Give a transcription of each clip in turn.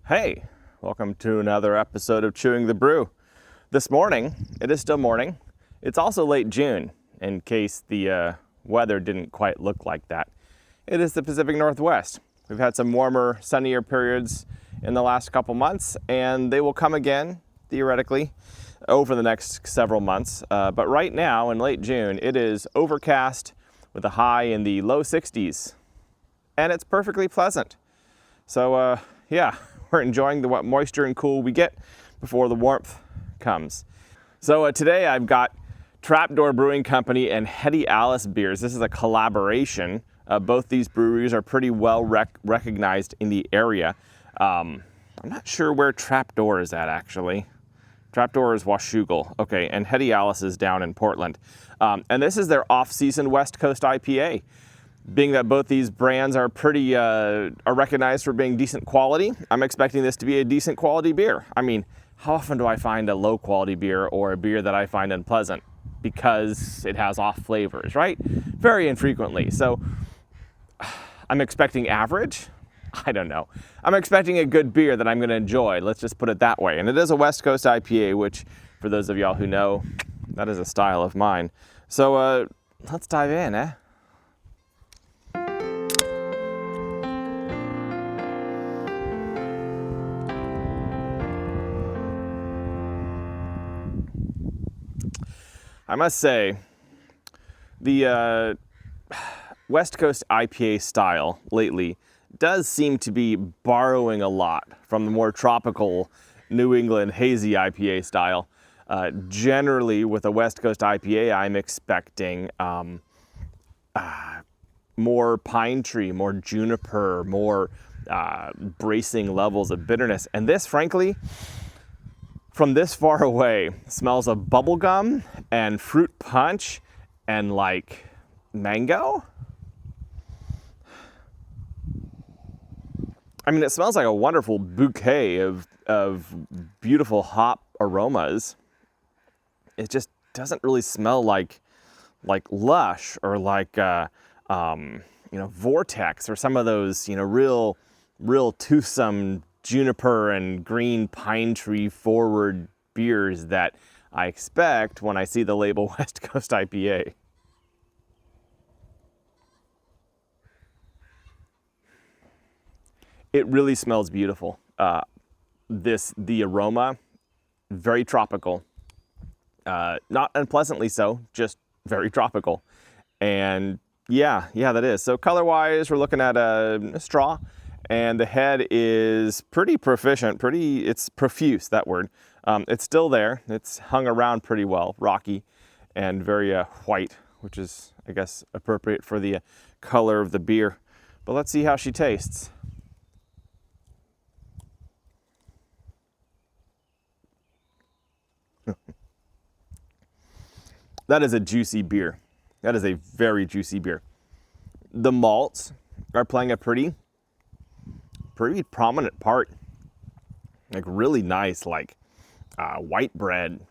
Hey, welcome to another episode of Chewing the Brew. This morning, it is still morning. It's also late June, in case the weather didn't quite look like that. It is the Pacific Northwest. We've had some warmer, sunnier periods in the last couple months, and they will come again, theoretically, over the next several months. But right now, in late June, it is overcast with a high in the low 60s, and it's perfectly pleasant. So, yeah. We're enjoying the moisture and cool we get before the warmth comes. So today I've got Trapdoor Brewing Company and Hetty beers. This is a collaboration. Both these breweries are pretty well recognized in the area. I'm not sure where Trapdoor is at, actually. Trapdoor is Washougal. Okay, and Hetty is down in Portland. And this is their off-season West Coast IPA. Being that both these brands are are recognized for being decent quality, I'm expecting this to be a decent quality beer. I mean, how often do I find a low quality beer or a beer that I find unpleasant because it has off flavors, right? Very infrequently. So I'm expecting average. I don't know. I'm expecting a good beer that I'm going to enjoy. Let's just put it that way. And it is a West Coast IPA, which for those of y'all who know, that is a style of mine. So let's dive in, eh? I must say, the West Coast IPA style lately does seem to be borrowing a lot from the more tropical New England hazy IPA style. Generally, with a West Coast IPA, I'm expecting more pine tree, more juniper, more bracing levels of bitterness. And this, frankly, from this far away, smells of bubblegum and fruit punch and like mango. I mean, it smells like a wonderful bouquet of beautiful hop aromas. It just doesn't really smell like Lush or like Vortex or some of those real toothsome juniper and green pine tree forward beers that I expect when I see the label West Coast IPA. It really smells beautiful. The aroma, very tropical. Not unpleasantly so, just very tropical. And yeah, that is. So color-wise, we're looking at a straw. And the head is pretty proficient, it's profuse, that word. It's still there. It's hung around pretty well, rocky and very white, which is, I guess, appropriate for the color of the beer. But let's see how she tastes. That is a juicy beer. That is a very juicy beer. The malts are playing a pretty prominent part, like really nice, like white bread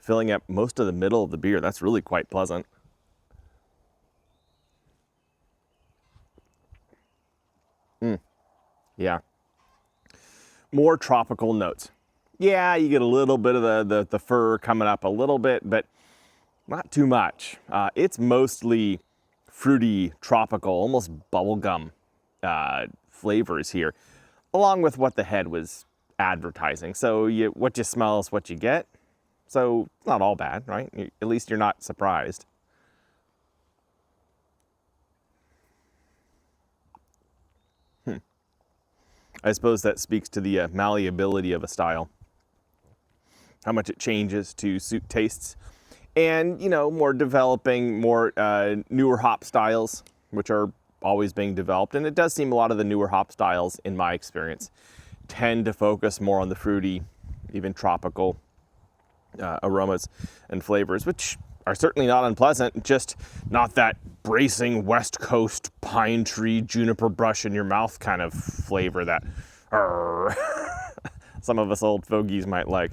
filling up most of the middle of the beer. That's really quite pleasant. Yeah, more tropical notes. Yeah, you get a little bit of the fur coming up a little bit, but not too much. It's mostly fruity, tropical, almost bubblegum flavors here, along with what the head was advertising. So what you smell is what you get. So it's not all bad, right? At least you're not surprised. I suppose that speaks to the malleability of a style, how much it changes to suit tastes, and more developing, more newer hop styles, which are always being developed. And it does seem a lot of the newer hop styles, in my experience, tend to focus more on the fruity, even tropical aromas and flavors, which are certainly not unpleasant, just not that bracing West Coast pine tree juniper brush in your mouth kind of flavor that some of us old fogies might like.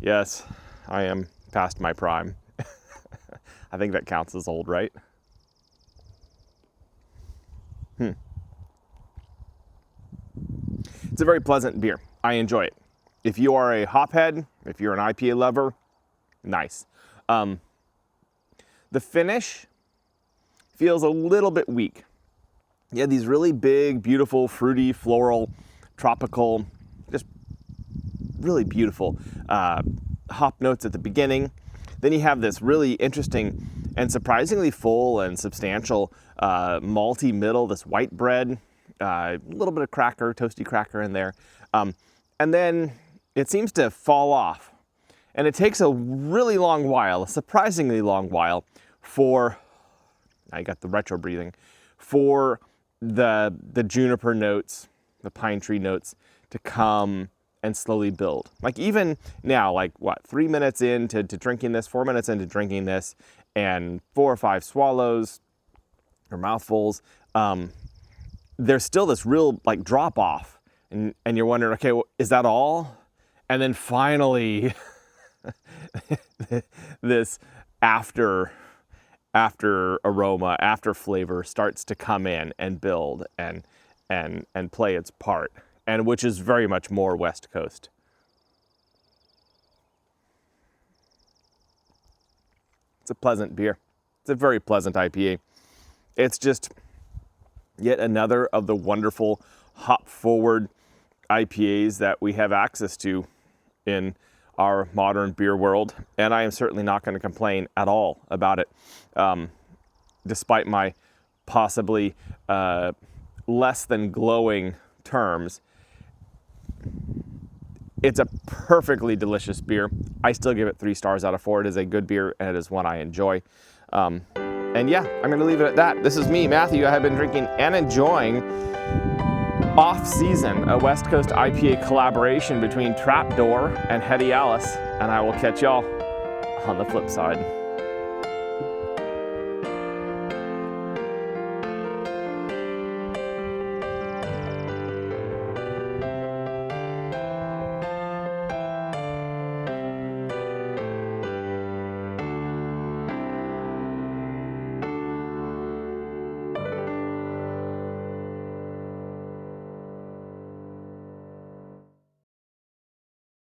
Yes, I am past my prime. I think that counts as old, right? It's a very pleasant beer. I enjoy it. If you are a hophead, if you're an IPA lover, nice. The finish feels a little bit weak. You have these really big, beautiful, fruity, floral, tropical, just really beautiful hop notes at the beginning. Then you have this really interesting and surprisingly full and substantial malty middle, this white bread, a little bit of cracker, toasty cracker in there. And then it seems to fall off. And it takes a really long while, a surprisingly long while for, I got the retro breathing, for the juniper notes, the pine tree notes to come and slowly build. Like even now, like what, 3 minutes into drinking this, 4 minutes into drinking this, and 4 or 5 swallows or mouthfuls, there's still this real like drop off. And you're wondering, okay, well, is that all? And then finally, this after aroma, after flavor starts to come in and build and play its part, and which is very much more West Coast. It's a pleasant beer. It's a very pleasant IPA. It's just yet another of the wonderful hop-forward IPAs that we have access to in our modern beer world, and I am certainly not going to complain at all about it, despite my possibly less than glowing terms. It's a perfectly delicious beer. I still give it 3 stars out of 4. It is a good beer, and it is one I enjoy. And yeah, I'm going to leave it at that. This is me, Matthew. I have been drinking and enjoying Off-Season, a West Coast IPA collaboration between Trapdoor and Hetty, and I will catch y'all on the flip side.